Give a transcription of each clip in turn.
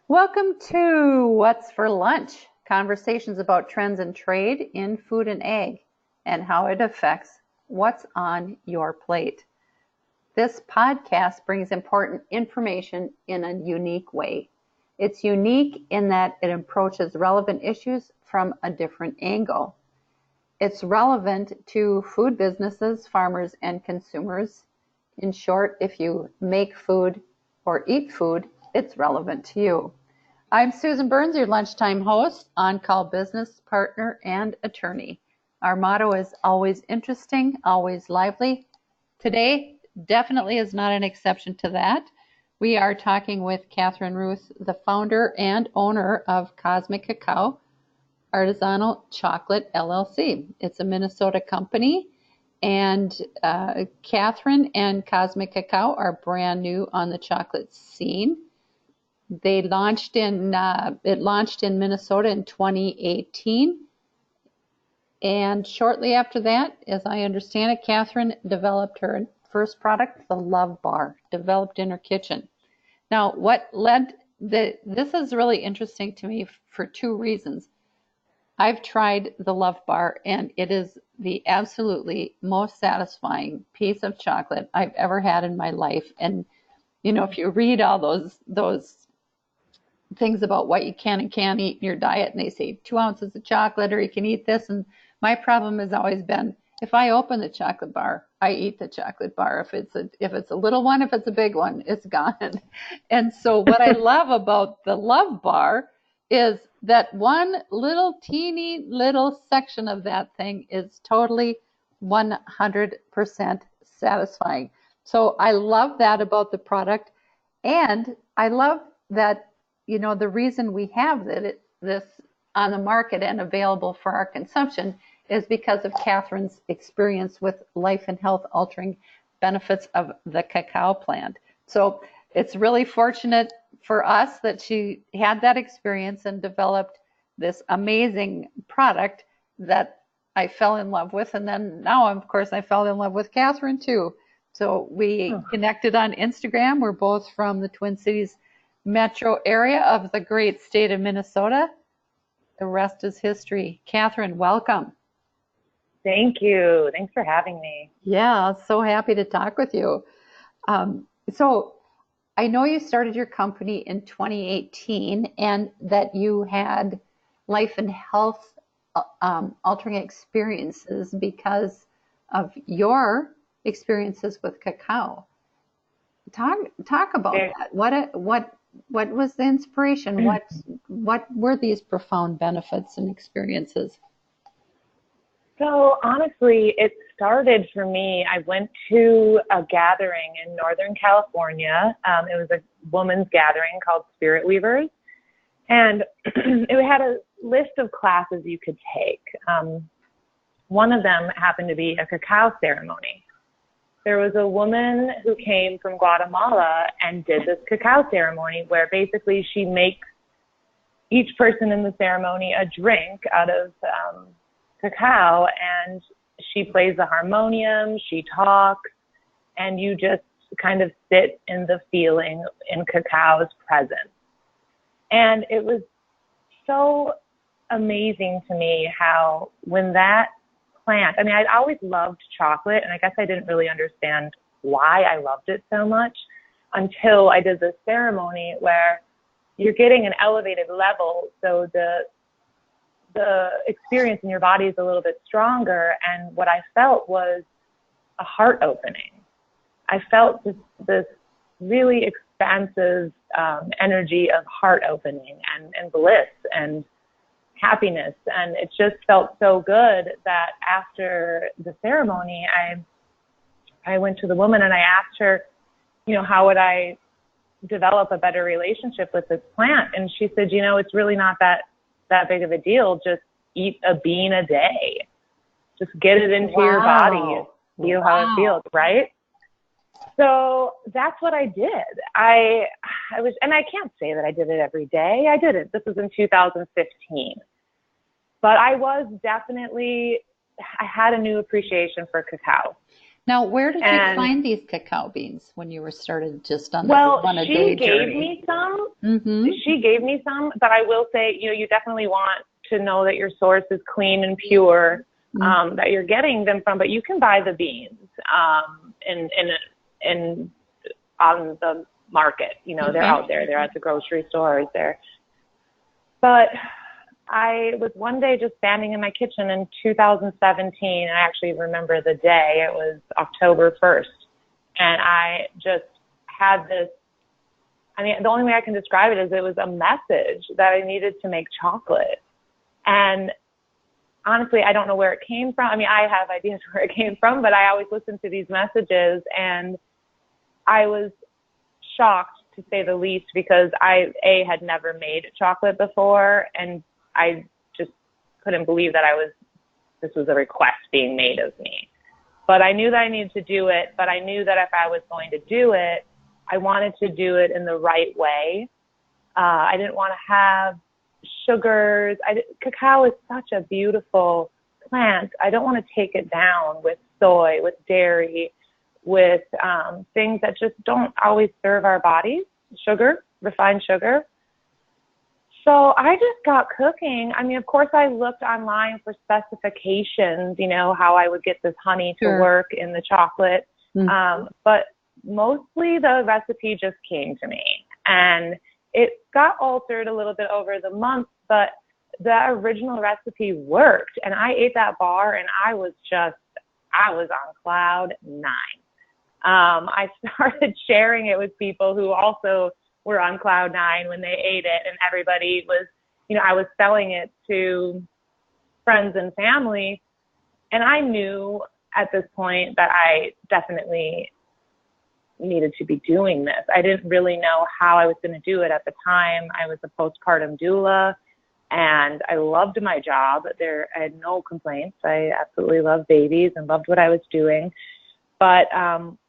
Welcome to What's for Lunch? Conversations about trends and trade in food and ag and how it affects what's on your plate. This podcast brings important information in a unique way. It's unique in that it approaches relevant issues from a different angle. It's relevant to food businesses, farmers, and consumers. In short, if you make food or eat food, it's relevant to you. I'm Susan Burns, your lunchtime host, on-call business partner, and attorney. Our motto is always interesting, always lively. Today definitely is not an exception to that. We are talking with Catherine Ruth, the founder and owner of Cosmic Cacao Artisanal Chocolate LLC. It's a Minnesota company, and Catherine and Cosmic Cacao are brand new on the chocolate scene. They launched in Minnesota in 2018, and shortly after that, as I understand it, Catherine developed her first product, the Love Bar, developed in her kitchen. Now, this is really interesting to me for two reasons. I've tried the Love Bar, and it is the absolutely most satisfying piece of chocolate I've ever had in my life. And if you read all those things about what you can and can't eat in your diet, and they say 2 ounces of chocolate, or you can eat this. And my problem has always been, if I open the chocolate bar, I eat the chocolate bar. If it's a little one, if it's a big one, it's gone. And so what I love about the Love Bar is that one little teeny little section of that thing is totally 100% satisfying. So I love that about the product. And I love that the reason we have this on the market and available for our consumption is because of Catherine's experience with life and health altering benefits of the cacao plant. So it's really fortunate for us that she had that experience and developed this amazing product that I fell in love with. And then now, of course, I fell in love with Catherine too. So we connected on Instagram. We're both from the Twin Cities metro area of the great state of Minnesota. The rest is history. Catherine, welcome. Thank you. Thanks for having me. Yeah, so happy to talk with you. So I know you started your company in 2018 and that you had life and health altering experiences because of your experiences with cacao. Talk about that. What was the inspiration? What were these profound benefits and experiences? So honestly, it started for me. I went to a gathering in Northern California. It was a women's gathering called Spirit Weavers. And it had a list of classes you could take. One of them happened to be a cacao ceremony. There was a woman who came from Guatemala and did this cacao ceremony where basically she makes each person in the ceremony a drink out of cacao, and she plays the harmonium, she talks, and you just kind of sit in the feeling in cacao's presence. And it was so amazing to me how when that plant, I'd always loved chocolate, and I guess I didn't really understand why I loved it so much until I did this ceremony where you're getting an elevated level, so the experience in your body is a little bit stronger. And what I felt was a heart opening. I felt this really expansive energy of heart opening and bliss and happiness. And it just felt so good that after the ceremony, I went to the woman and I asked her, how would I develop a better relationship with this plant? And she said, it's really not that big of a deal. Just eat a bean a day. Just get it into your body, feel how it feels, right? So that's what I did. I was, and I can't say that I did it every day. I didn't. This was in 2015. But I was definitely, I had a new appreciation for cacao. Now, where did you find these cacao beans when you were started just on a day journey? She gave me some, but I will say, you definitely want to know that your source is clean and pure, that you're getting them from, but you can buy the beans, on the market, they're out there, they're at the grocery stores there. But I was one day just standing in my kitchen in 2017. I actually remember the day. It was October 1st. And I just had this, the only way I can describe it is it was a message that I needed to make chocolate. And honestly, I don't know where it came from. I have ideas where it came from, but I always listen to these messages. And I was shocked, to say the least, because I had never made chocolate before. And I just couldn't believe that this was a request being made of me. But I knew that I needed to do it, but I knew that if I was going to do it, I wanted to do it in the right way. I didn't want to have sugars. Cacao is such a beautiful plant. I don't want to take it down with soy, with dairy, with things that just don't always serve our bodies, sugar, refined sugar. So I just got cooking. Of course, I looked online for specifications, how I would get this honey to work in the chocolate. But mostly the recipe just came to me. And it got altered a little bit over the months, but the original recipe worked. And I ate that bar and I was on cloud 9. I started sharing it with people who also were on cloud 9 when they ate it, and everybody was, I was selling it to friends and family, and I knew at this point that I definitely needed to be doing this. I didn't really know how I was going to do it at the time. I was a postpartum doula, and I loved my job. I had no complaints. I absolutely loved babies and loved what I was doing. But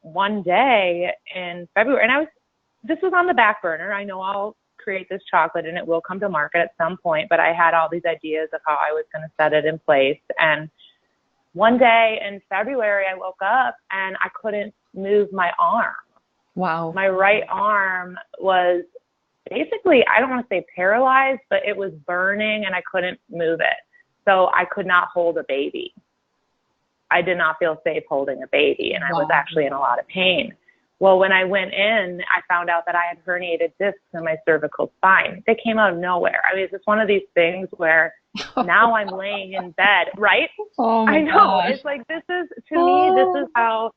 one day in February, and this was on the back burner. I know I'll create this chocolate and it will come to market at some point, but I had all these ideas of how I was going to set it in place. And one day in February, I woke up and I couldn't move my arm. Wow. My right arm was basically, I don't want to say paralyzed, but it was burning and I couldn't move it. So I could not hold a baby. I did not feel safe holding a baby, and I was actually in a lot of pain. Well, when I went in, I found out that I had herniated discs in my cervical spine. They came out of nowhere. It's just one of these things where now I'm laying in bed, right? Oh my I know. Gosh. It's like, this is how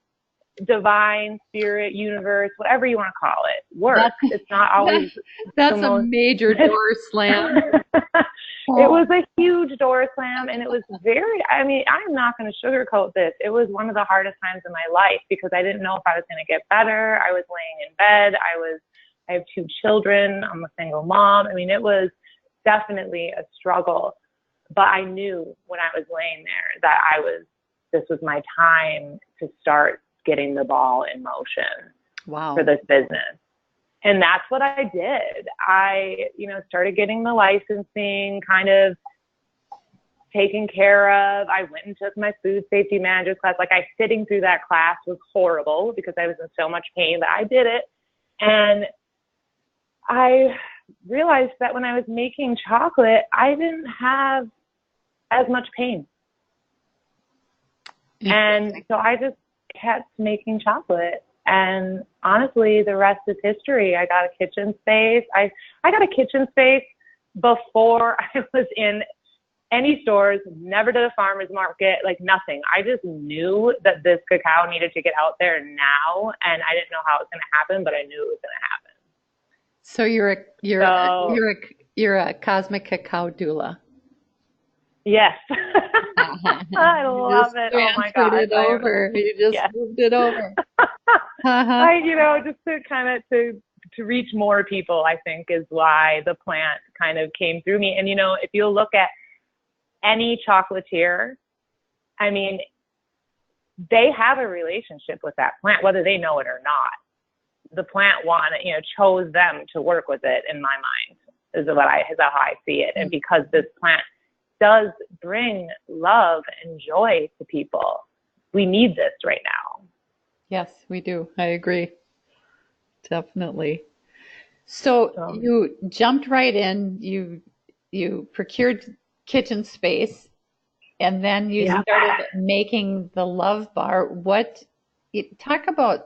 divine, spirit, universe, whatever you want to call it, works. It's not always. That's a major door slam. It was a huge door slam, and it was I'm not going to sugarcoat this. It was one of the hardest times in my life because I didn't know if I was going to get better. I was laying in bed. I have 2 children. I'm a single mom. It was definitely a struggle, but I knew when I was laying there that this was my time to start getting the ball in motion for this business. And that's what I did. I, started getting the licensing, kind of taken care of. I went and took my food safety manager's class. Sitting through that class was horrible because I was in so much pain, but I did it. And I realized that when I was making chocolate, I didn't have as much pain. And so I just kept making chocolate. And honestly, the rest is history. I got a kitchen space. I got a kitchen space before I was in any stores, never did a farmer's market, nothing. I just knew that this cacao needed to get out there now, and I didn't know how it was going to happen, but I knew it was going to happen. So you're a cosmic cacao doula. Yes. I love it. Oh my God. You just moved it over. Just to kind of to reach more people, I think is why the plant kind of came through me. And, if you look at any chocolatier, they have a relationship with that plant, whether they know it or not. The plant chose them to work with it, in my mind, is how I see it. And because this plant does bring love and joy to people, we need this right now. Yes, we do. I agree. Definitely. So Um, you jumped right in, you procured kitchen space, and then you yeah. started making the Love Bar. Talk about,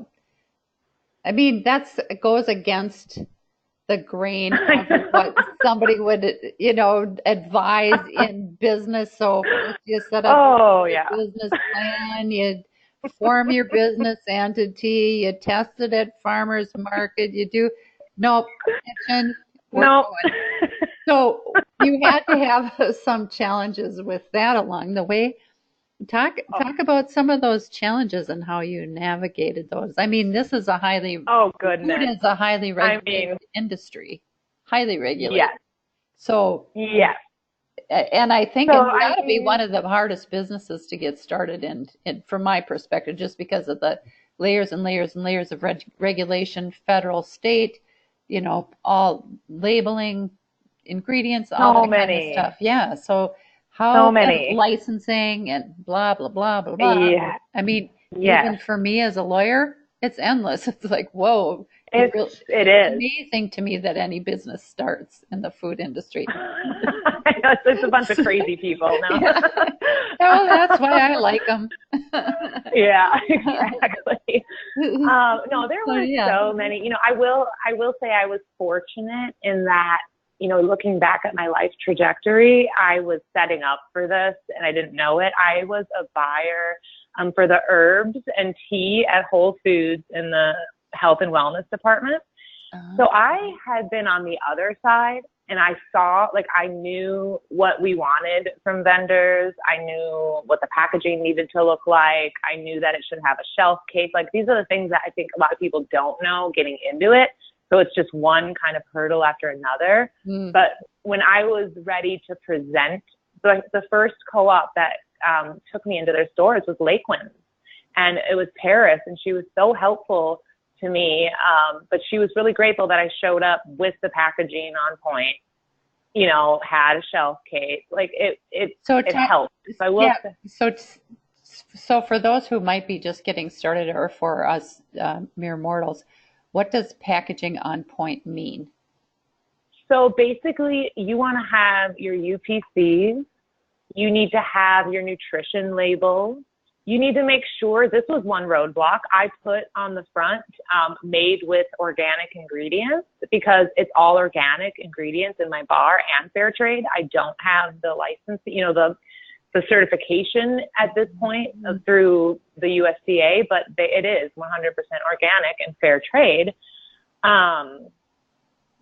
I mean, it goes against the grain I of know. what somebody would, advise in business. So first you set up Oh, your yeah. business plan, you form your business entity, you test it at farmers market, nope, kitchen, we're No. going. So you had to have some challenges with that along the way. Talk about some of those challenges and how you navigated those. I mean, Oh, food goodness. is a highly I regulated mean, industry, highly regulated. yes. So, Yes. and I think So, it's I got to be one mean, of the hardest businesses to get started in from my perspective, just because of the layers and layers and layers of regulation, federal, state, all labeling, ingredients, all so that kind of many. stuff. Yeah. So So and many. licensing and blah, blah, blah, blah, blah. Yeah. I mean, Yes. even for me as a lawyer, it's endless. It's like, whoa, It it's is. amazing to me that any business starts in the food industry. I know, it's a bunch of crazy people now. Yeah. Oh, that's why I like them. Yeah, exactly. No, there So were yeah. so many. I will say I was fortunate in that, looking back at my life trajectory, I was setting up for this and I didn't know it. I was a buyer for the herbs and tea at Whole Foods in the health and wellness department. So I had been on the other side and I saw, like, I knew what we wanted from vendors. I knew what the packaging needed to look like. I knew that it should have a shelf case. Like, these are the things that I think a lot of people don't know getting into it. So it's just one kind of hurdle after another. Mm. But when I was ready to present, the first co-op that took me into their stores was Lakeland. And it was Paris, and she was so helpful to me. But she was really grateful that I showed up with the packaging on point, had a shelf case. Like it helped. So I will yeah. say, So for those who might be just getting started, or for us mere mortals, what does packaging on point mean? so basically you want to have your UPCs. You need to have your nutrition labels. You need to make sure, this was one roadblock I put on the front, made with organic ingredients, because it's all organic ingredients in my bar and fair trade. I don't have the license, the certification at this point through the USDA, but it is 100% organic and fair trade.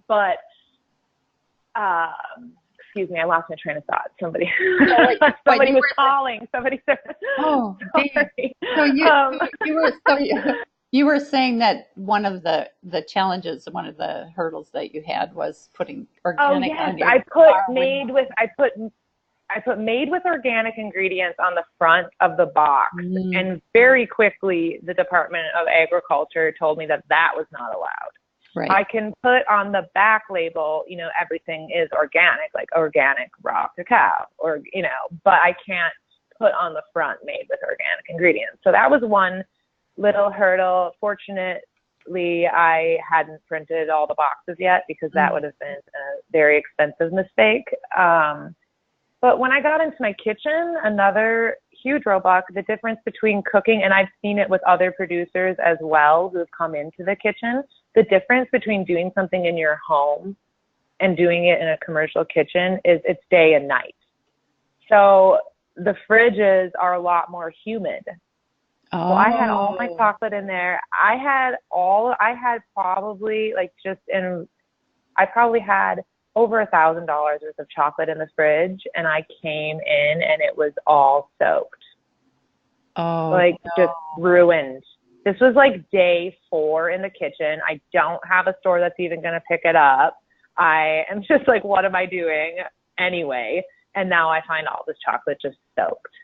But excuse me, I lost my train of thought. Somebody was calling. Somebody said, "Oh, sorry." So you were saying that one of the challenges, one of the hurdles that you had was putting organic on your I put made with organic ingredients on the front of the box, and very quickly the Department of Agriculture told me that was not allowed. Right. I can put on the back label, everything is organic, like organic raw cacao, but I can't put on the front made with organic ingredients. So that was one little hurdle. Fortunately, I hadn't printed all the boxes yet, because that would have been a very expensive mistake. But when I got into my kitchen, another huge roadblock, the difference between cooking, and I've seen it with other producers as well who have come into the kitchen, the difference between doing something in your home and doing it in a commercial kitchen is it's day and night. So the fridges are a lot more humid. Oh. So I had all my chocolate in there. I probably had over $1,000 worth of chocolate in the fridge, and I came in and it was all soaked. Just ruined. This was like day 4 in the kitchen. I don't have a store that's even going to pick it up. I am just like, what am I doing anyway? And now I find all this chocolate just soaked.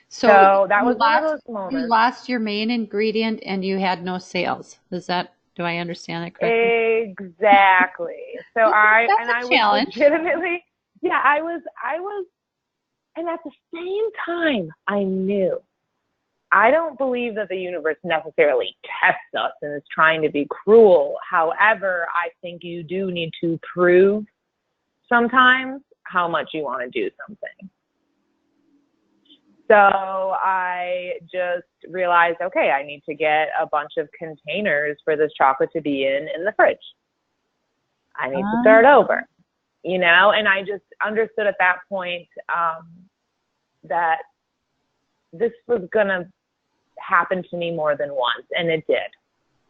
So that was one of those moments. You lost your main ingredient and you had no sales. Do I understand that correctly? Exactly. So I challenge. Was legitimately, I was, and at the same time, I knew I don't believe that the universe necessarily tests us and is trying to be cruel. However, I think you do need to prove sometimes how much you want to do something. So I just realized, okay, I need to get a bunch of containers for this chocolate to be in the fridge. I need to start over, you know, and I just understood at that point that this was going to happen to me more than once, and it did.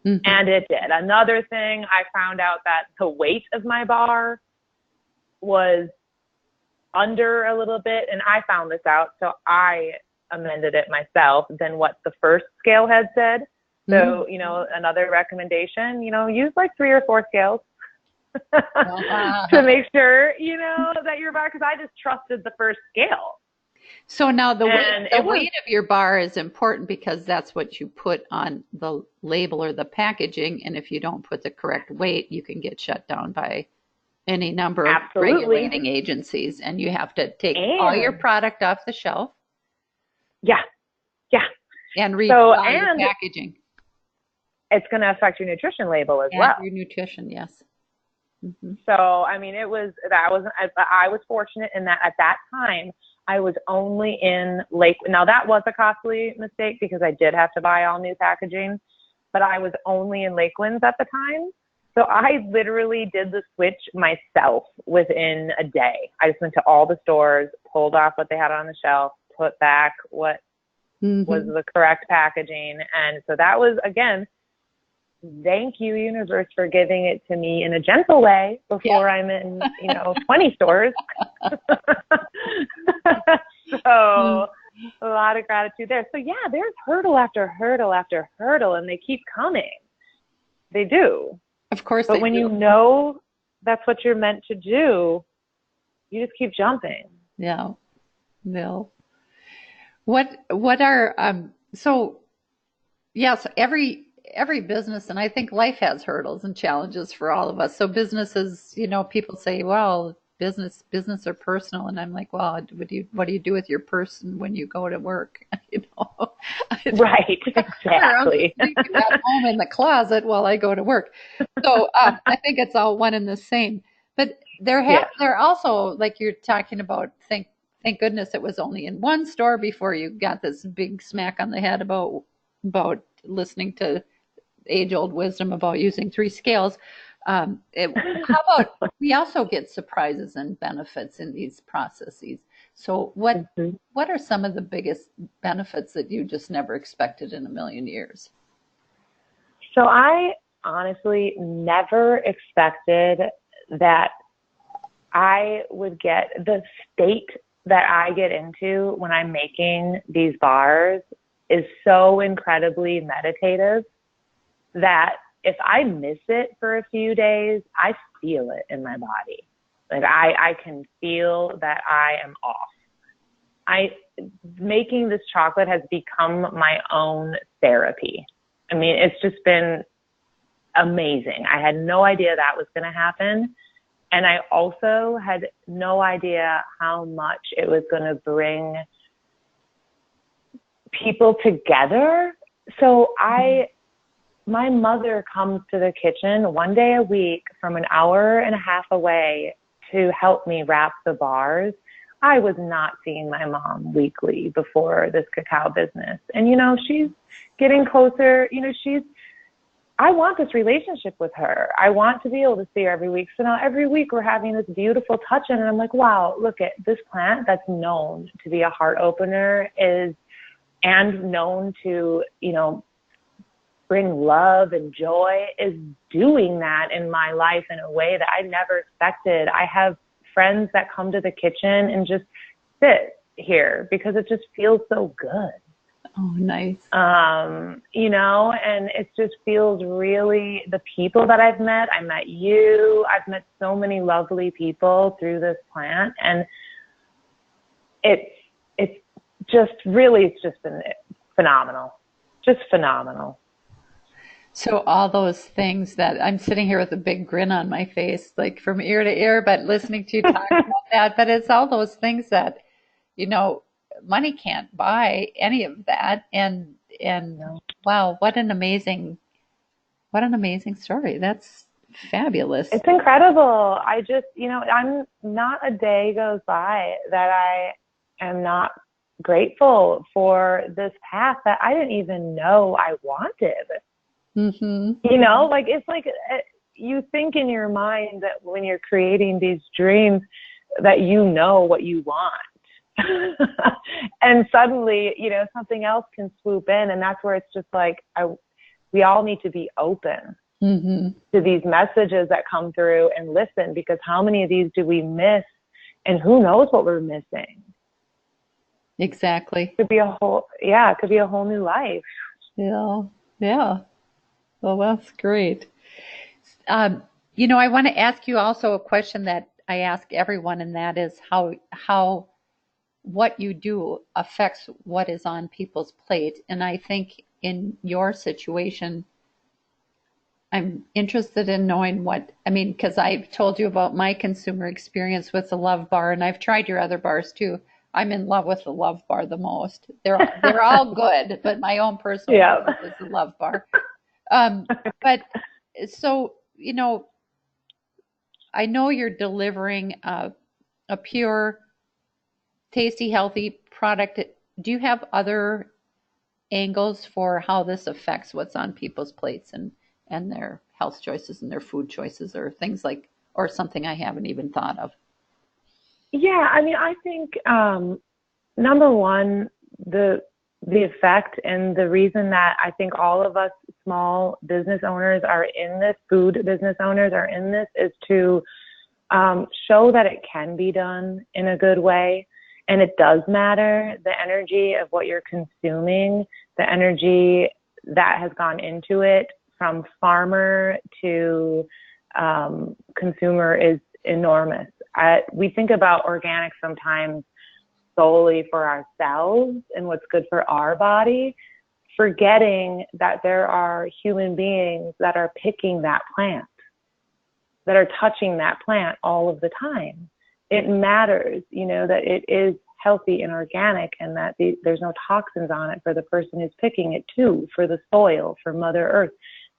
Mm-hmm. And it did. Another thing, I found out that the weight of my bar was under a little bit, and I found this out, so I amended it myself than what the first scale had said. So, you know, another recommendation, you know, use like 3 or 4 scales to make sure, you know, that your bar, because I just trusted the first scale. So now the weight of your bar is important because that's what you put on the label or the packaging, and if you don't put the correct weight, you can get shut down by any number of regulating agencies, and you have to take all your product off the shelf. Yeah. And read all your packaging. It's going to affect your nutrition label as well. Your nutrition, yes. Mm-hmm. So, I mean, I was fortunate in that at that time, I was only in now that was a costly mistake because I did have to buy all new packaging, but I was only in Lakelands at the time. So I literally did the switch myself within a day. I just went to all the stores, pulled off what they had on the shelf, put back what was the correct packaging. And so that was, again, thank you, universe, for giving it to me in a gentle way before I'm in, 20 stores. So a lot of gratitude there. So yeah, there's hurdle after hurdle after hurdle, and they keep coming. They do. Of course. But when you know that's what you're meant to do, you just keep jumping. Yeah. No. What are, so yes, every business, and I think life has hurdles and challenges for all of us. So businesses, people say, well, business or personal, and I'm like, well, what do you do with your person when you go to work? Right, exactly. I'm at home in the closet while I go to work. So I think it's all one and the same. But they're also, like you're talking about, thank goodness it was only in one store before you got this big smack on the head about listening to age-old wisdom about using 3 scales. How about we also get surprises and benefits in these processes? So what are some of the biggest benefits that you just never expected in a million years? So I honestly never expected that I would get the state that I get into when I'm making these bars is so incredibly meditative that if I miss it for a few days, I feel it in my body. Like I can feel that I am off. Making this chocolate has become my own therapy. I mean, it's just been amazing. I had no idea that was going to happen. And I also had no idea how much it was going to bring people together. So my mother comes to the kitchen one day a week from an hour and a half away to help me wrap the bars. I was not seeing my mom weekly before this cacao business. And, she's getting closer. I want this relationship with her. I want to be able to see her every week. So now every week we're having this beautiful touch-in, and I'm like, wow, look at this plant that's known to be a heart opener and known to, bring love and joy, is doing that in my life in a way that I never expected. I have friends that come to the kitchen and just sit here because it just feels so good. Oh, nice. And it just feels really, the people that I've met, I met you, I've met so many lovely people through this plant, and it's just been phenomenal. Just phenomenal. So all those things that I'm sitting here with a big grin on my face, like from ear to ear, but listening to you talk about that, but it's all those things that, money can't buy any of that. And wow, what an amazing story. That's fabulous. It's incredible. I just, I'm not a day goes by that I am not grateful for this path that I didn't even know I wanted. Like it's like you think in your mind that when you're creating these dreams that you know what you want. And suddenly, something else can swoop in, and that's where it's just like we all need to be open to these messages that come through and listen, because how many of these do we miss, and who knows what we're missing? Exactly. It could be a whole new life. Yeah. Well, that's great. I want to ask you also a question that I ask everyone, and that is how what you do affects what is on people's plate. And I think in your situation, I'm interested in knowing because I've told you about my consumer experience with the Love Bar, and I've tried your other bars too. I'm in love with the Love Bar the most. They're all good, but my own personal favorite is the Love Bar. But so, I know you're delivering a pure, tasty, healthy product. Do you have other angles for how this affects what's on people's plates and their health choices and their food choices, or things like, or something I haven't even thought of? Yeah, I think number one, the effect, and the reason that I think all of us small business owners are in this, food business owners are in this, is to show that it can be done in a good way. And it does matter, the energy of what you're consuming, the energy that has gone into it from farmer to consumer is enormous. We think about organic sometimes solely for ourselves and what's good for our body, forgetting that there are human beings that are picking that plant, that are touching that plant all of the time. It matters, that it is healthy and organic, and that there's no toxins on it for the person who's picking it too, for the soil, for Mother Earth.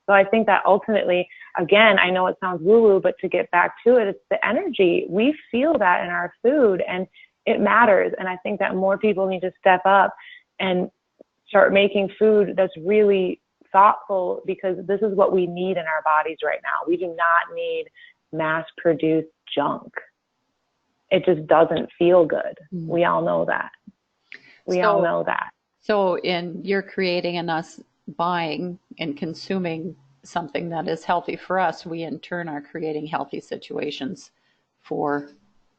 So I think that ultimately, again, I know it sounds woo-woo, but to get back to it, it's the energy. We feel that in our food, and it matters. And I think that more people need to step up and start making food that's really thoughtful, because this is what we need in our bodies right now. We do not need mass-produced junk. It just doesn't feel good. We all know that. All know that. So you're creating and us buying and consuming something that is healthy for us, we in turn are creating healthy situations for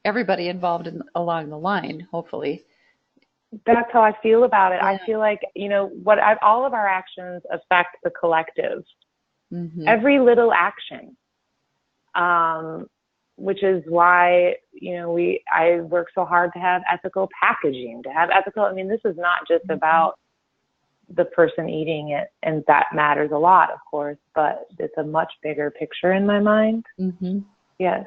everybody involved along the line, hopefully. That's how I feel about it. Yeah. I feel like, all of our actions affect the collective. Every little action. Which is why, I work so hard to have ethical packaging, this is not just about the person eating it, and that matters a lot, of course, but it's a much bigger picture in my mind. Yes.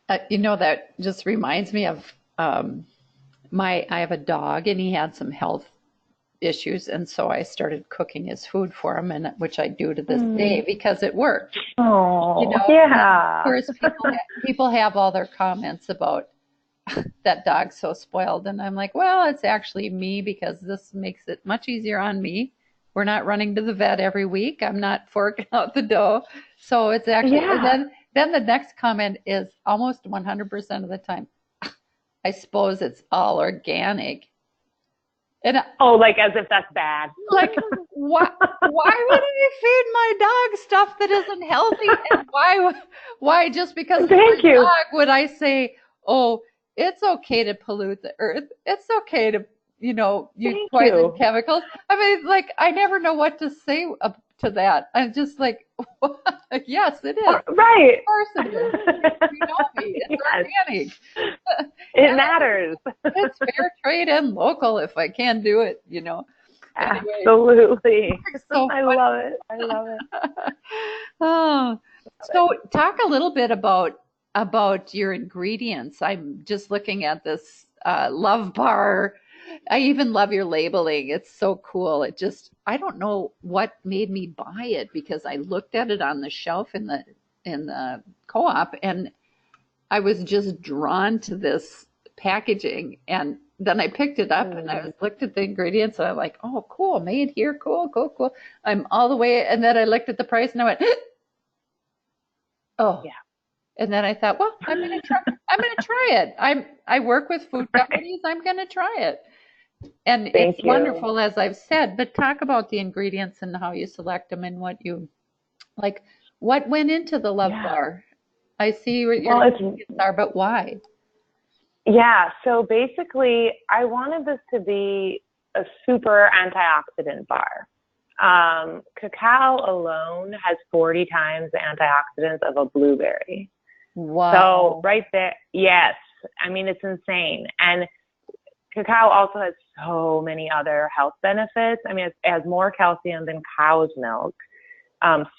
That just reminds me of I have a dog, and he had some health issues, and so I started cooking his food for him, and which I do to this day because it worked. Oh, yeah. Of course, people have all their comments about that dog's so spoiled, and I'm like, well, it's actually me, because this makes it much easier on me. We're not running to the vet every week. I'm not forking out the dough, so it's actually. And then the next comment is almost 100% of the time, I suppose it's all organic. And like as if that's bad. Like, why would you feed my dog stuff that isn't healthy? And why just because it's my dog would I say, oh, it's okay to pollute the earth. It's okay to, use poison chemicals. I never know what to say to that. I'm just like, yes, it is. Right. Of course it is. You know me. It's organic. It matters. It's fair trade and local if I can do it, Anyway. Absolutely. So I love it. Oh, so talk a little bit about about your ingredients. I'm just looking at this Love Bar. I even love your labeling. It's so cool. I don't know what made me buy it because I looked at it on the shelf in the co-op and I was just drawn to this packaging. And then I picked it up and I looked at the ingredients and I'm like, oh, cool, made here, cool, cool, cool. I'm all the way. And then I looked at the price and I went, oh, Yeah. and then I thought, well, I'm gonna try it. I work with food companies. I'm gonna try it. And Thank it's you. wonderful, as I've said, but talk about the ingredients and how you select them and what you like. What went into the Love Bar? I see what your ingredients are, but why? Yeah, so basically, I wanted this to be a super antioxidant bar. Cacao alone has 40 times the antioxidants of a blueberry. Wow. So right there, yes. I mean, it's insane. And cacao also has so many other health benefits. I mean, it has more calcium than cow's milk,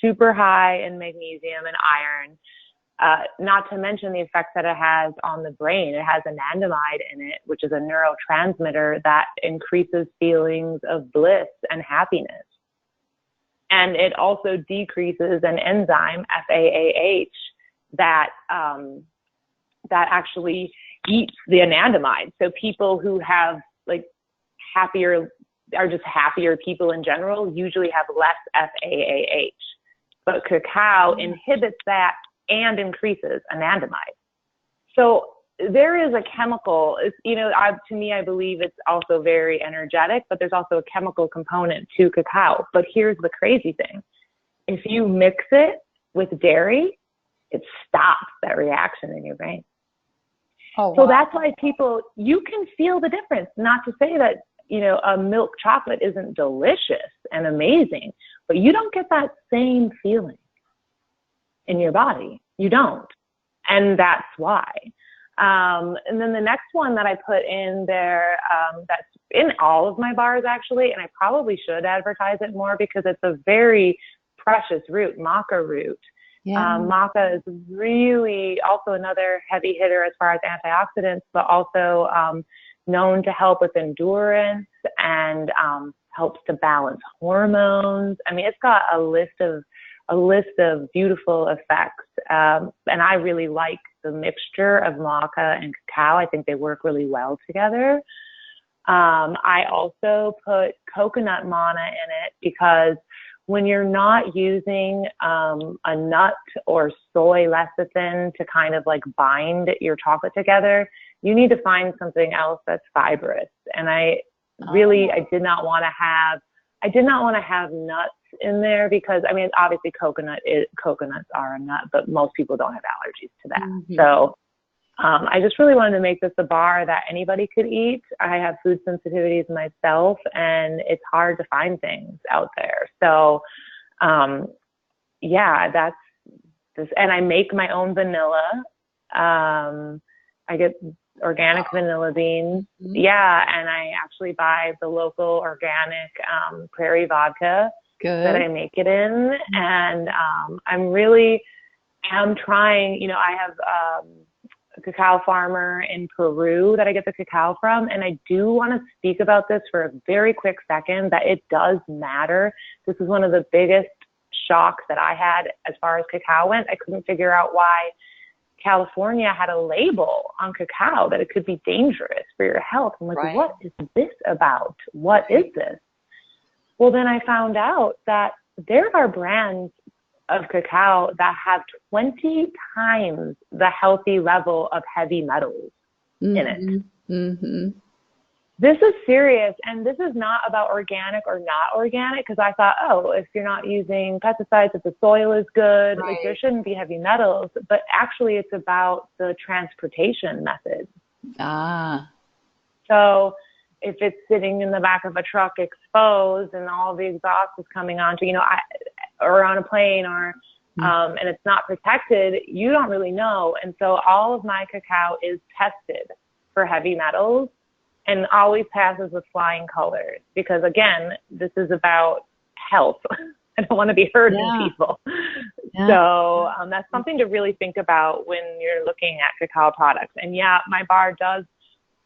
super high in magnesium and iron. Not to mention the effects that it has on the brain. It has anandamide in it, which is a neurotransmitter that increases feelings of bliss and happiness. And it also decreases an enzyme, FAAH, that actually eats the anandamide. So people who have like are just happier people in general usually have less FAAH. But cacao inhibits that and increases anandamide. So there is a chemical, to me, I believe it's also very energetic, but there's also a chemical component to cacao. But here's the crazy thing. If you mix it with dairy, it stops that reaction in your brain. Oh, so wow. that's why you can feel the difference. Not to say that, a milk chocolate isn't delicious and amazing, but you don't get that same feeling in your body. You don't. And that's why. And then the next one that I put in there, that's in all of my bars actually, and I probably should advertise it more because it's a very precious root, maca root. Yeah. Maca is really also another heavy hitter as far as antioxidants, but also known to help with endurance and helps to balance hormones. I mean, it's got a list of beautiful effects. And I really like the mixture of maca and cacao. I think they work really well together. I also put coconut manna in it because when you're not using a nut or soy lecithin to kind of like bind your chocolate together, you need to find something else that's fibrous. And I did not want to have nuts in there because, I mean, obviously coconuts are a nut, but most people don't have allergies to that. Mm-hmm. So I just really wanted to make this a bar that anybody could eat. I have food sensitivities myself, and it's hard to find things out there. So, that's this. And I make my own vanilla. I get organic vanilla beans. Mm-hmm. Yeah, and I actually buy the local organic prairie vodka. Good. That I make it in. And I'm trying, I have a cacao farmer in Peru that I get the cacao from. And I do want to speak about this for a very quick second, that it does matter. This is one of the biggest shocks that I had as far as cacao went. I couldn't figure out why California had a label on cacao that it could be dangerous for your health. I'm like, right. What is this about? What is this? Well, then I found out that there are brands of cacao that have 20 times the healthy level of heavy metals in it. Mm-hmm. This is serious, and this is not about organic or not organic, because I thought, if you're not using pesticides, if the soil is good, right. There shouldn't be heavy metals. But actually, it's about the transportation method. So if it's sitting in the back of a truck exposed and all the exhaust is coming onto, or on a plane or, and it's not protected, you don't really know. And so all of my cacao is tested for heavy metals and always passes with flying colors because, again, this is about health. I don't want to be hurting Yeah. people. Yeah. So that's something to really think about when you're looking at cacao products. And yeah, my bar does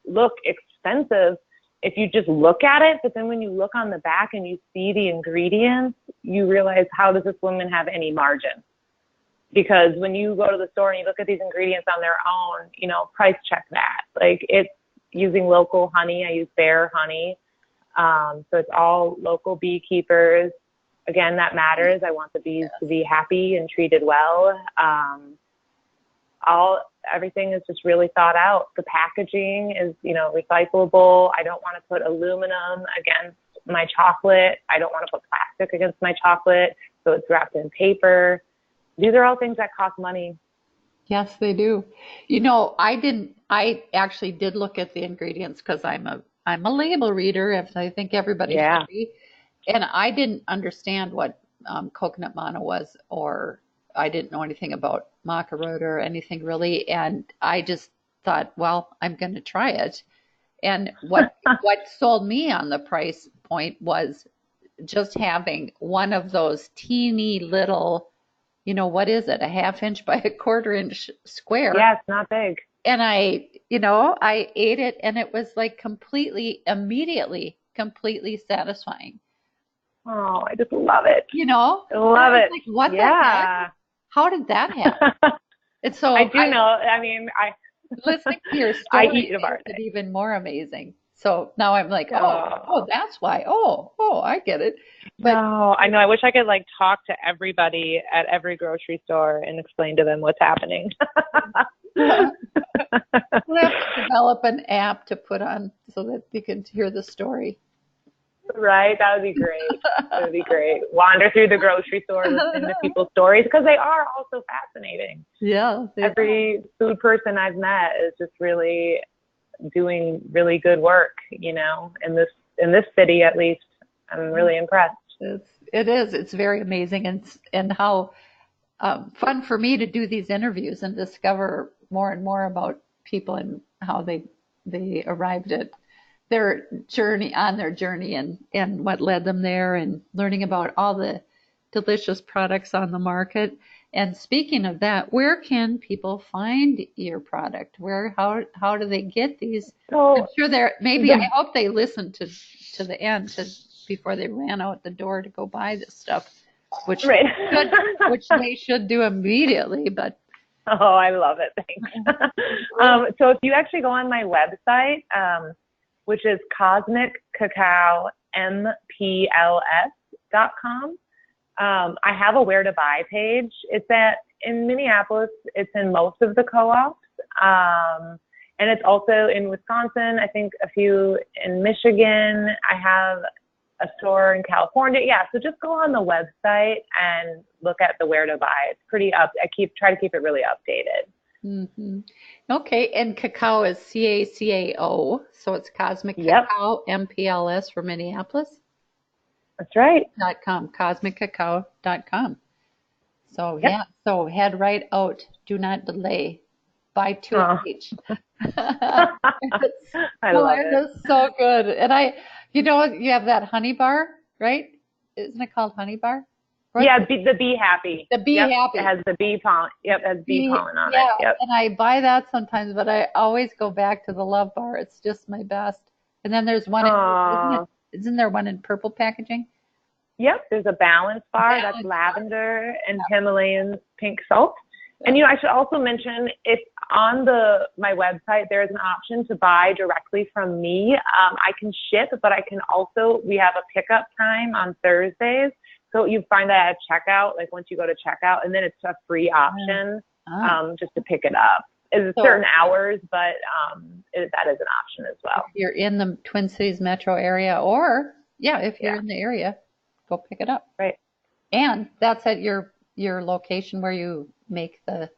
look expensive if you just look at it, but then when you look on the back and you see the ingredients, you realize, how does this woman have any margin? Because when you go to the store and you look at these ingredients on their own, you know, price check that. Like, it's using local honey. I use Bear honey. So it's all local beekeepers. Again, that matters. I want the bees to be happy and treated well. Everything is just really thought out. The packaging is, you know, recyclable. I don't want to put aluminum against my chocolate. I don't want to put plastic against my chocolate. So it's wrapped in paper. These are all things that cost money. Yes, they do. You know, I actually did look at the ingredients because I'm a label reader, if I think everybody Yeah. should be. And I didn't understand what coconut manna was, or I didn't know anything about maca root or anything really. And I just thought, well, I'm going to try it. And what sold me on the price point was just having one of those teeny little, you know, what is it, a half inch by a quarter inch square. Yeah, it's not big. And I ate it, and it was like immediately, completely satisfying. Oh, I just love it. You know, I love it. like, what the Yeah. heck? How did that happen? And so I do know. I mean, listening to your I story eat a bar makes it even more amazing. So now I'm like, oh, Oh. that's why. Oh, I get it. But No, I know. I wish I could like talk to everybody at every grocery store and explain to them what's happening. we'll have to develop an app to put on so that you can hear the story. Right? That would be great. That would be great. Wander through the grocery store, listening to people's stories, because they are also fascinating. Yeah. Every food person I've met is just really doing really good work, you know, in this city at least. I'm really impressed. It is. It's very amazing, and how fun for me to do these interviews and discover more and more about people and how they arrived at their journey and what led them there, and learning about all the delicious products on the market. And speaking of that, where can people find your product? How do they get these? So I'm sure I hope they listened to the end before they ran out the door to go buy this stuff, which right. which they should do immediately. But oh, I love it. Thanks. So if you actually go on my website, which is cosmiccacaompls.com, I have a where to buy page. In Minneapolis. It's in most of the co-ops. And it's also in Wisconsin, I think a few in Michigan. I have a store in California. Yeah, so just go on the website and look at the where to buy. It's pretty up. Try to keep it really updated. Mm-hmm. Okay, and cacao is CACAO, so it's Cosmic Yep. Cacao MPLS for Minneapolis. That's right. .com, cosmiccacao.com. So Yep. yeah, so head right out. Do not delay. Buy two of each. I love it. It is so good. And you have that honey bar, right? Isn't it called honey bar? Yeah, the Bee Happy. The Bee Happy. It has the bee pollen. Yep, it has bee pollen on it. Yep. And I buy that sometimes, but I always go back to the Love Bar. It's just my best. And then there's one, isn't there one in purple packaging? Yep, there's a Balance Bar. That's lavender and Himalayan pink salt. And I should also mention, if on my website there's an option to buy directly from me. I can ship, but we have a pickup time on Thursdays. So you find that at checkout, like once you go to checkout, and then it's a free option just to pick it up. It's certain hours, but that is an option as well. If you're in the Twin Cities metro area, or if you're in the area, go pick it up. Right. And that's at your location where you make the.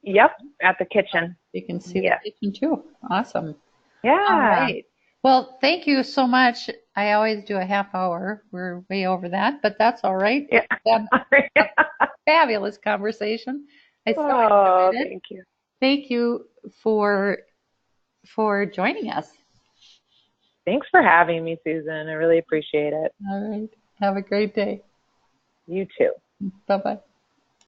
Yep, at the kitchen. You can see the kitchen too. Awesome. Yeah. All right. Well, thank you so much. I always do a half hour. We're way over that, but that's all right. Yeah. It's been a fabulous conversation. I so enjoyed it. Thank you. Thank you for joining us. Thanks for having me, Susan. I really appreciate it. All right. Have a great day. You too. Bye-bye.